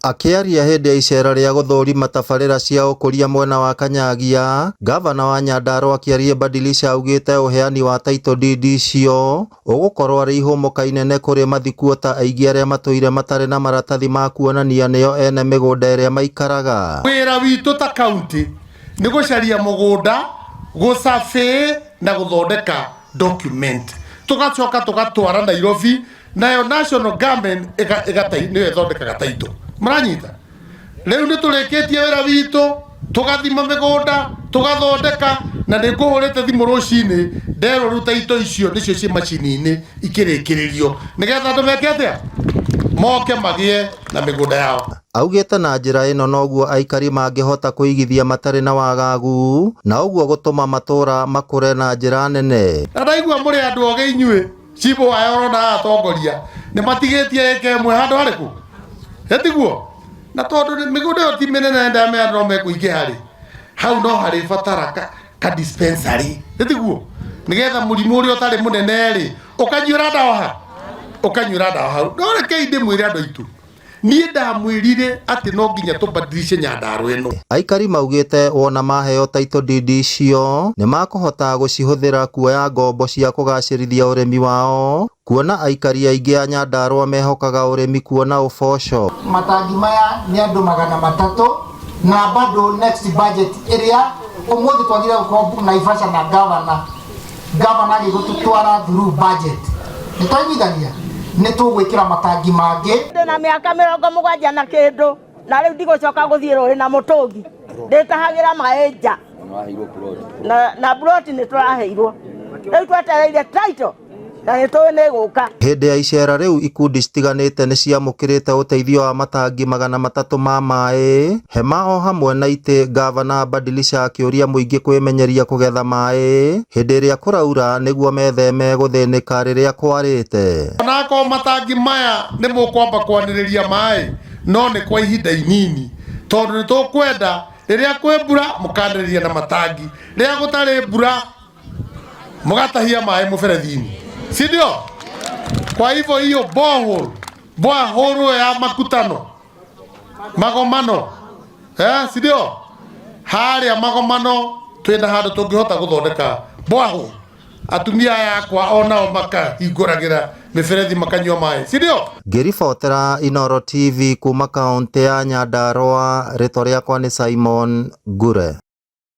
Akiaria hindi ya icera ria guthurima tabarira cia ukuria mwena wa Kanyagia, gavana wa Nyandarua akiaria Badilisha augite uheani wa title deed icio ugukorwo ari ihumo inene kuri mathikuota aingi aria matoire matari na maratathi ma kuonania nio ene migunda iria maikaraga. Wira witu ta county ni gucaria mugunda, gusafe na guthondeka document, tugacoka tugatwara Nairobi, nayo national government niyo ithondekaga title. Maranyita riu ni tureketie wira witu, tugathima migunda, tugathondeka, na nikuhurite thimu rucini ndero ruta ito icio nicio ci macini-ini ikirikiririo nigetha andu meke atia moke magie na migunda yao. Augite na njira ino noguo aikari mangihota kuigithia matari na wagagu, na uguo gutuma matura makure na njira nene. Na ndaigua muri andu oge inyue cibo wayoro na atongoria ni matigetie eke mwe handu hariku etiguo, na tondu migunda yo ti minene ndame andu mekuingiha ri hau no hari batara ka dispensary etiguo nigetha murimu uri utari munene ri ukanyura dawa hau no reke inde mwire andu aitu nie ndamwirire ati no nginya tubadilishe Nyandarua ino. Aikari maugite wona maheo title deed icio ni makuhota gucihuthira kuoya ngombo cia kugacirithia urimi wao, kuona aikari aingi a Nyandarua mehokaga urimi kuona uboco. Matangi maya ni andu 300 na bado next budget area umuthi twathire gukombu na Naivasha na gavana agigututwara through budget nitwaigithania ni tugwikira matangi mangi na miaka 70 na kindu na riu ndigucoka guthie ruri na mutungi nditahagira maenja na plot ni turaheirwo riu twetereire title na nitoi ni guka. Hindi ya icera riu ikundi citiganite ni ciamukirite uteithio wa matangi 300 ma mai, hema o hamwe na ite gavana Badilisha akiuria muingi kwimenyeria kugetha mai hindi ria kuraura niguo metheme guthinika riria kwarite. Onako matangi maya ni mukwamba kwaniriria mai no ni kwa ihinda inini, tondu ni tukwenda riria kwi mbura mukaniriria na matangi, riria gutari mbura mugatahia mai muberethi-ini, si ndio? Kwa hivyo hiyo borehole ya makutano magomano si ndio? Haria magomano twina handu tungihota guthondeka borehole, atumia yakwa onao makahinguragira miberethi makanyua mai, si ndio? Ngiribotera Inooro TV kuma kaunti ya Nyandarua, ritwa riakwa ni Simon Ngure.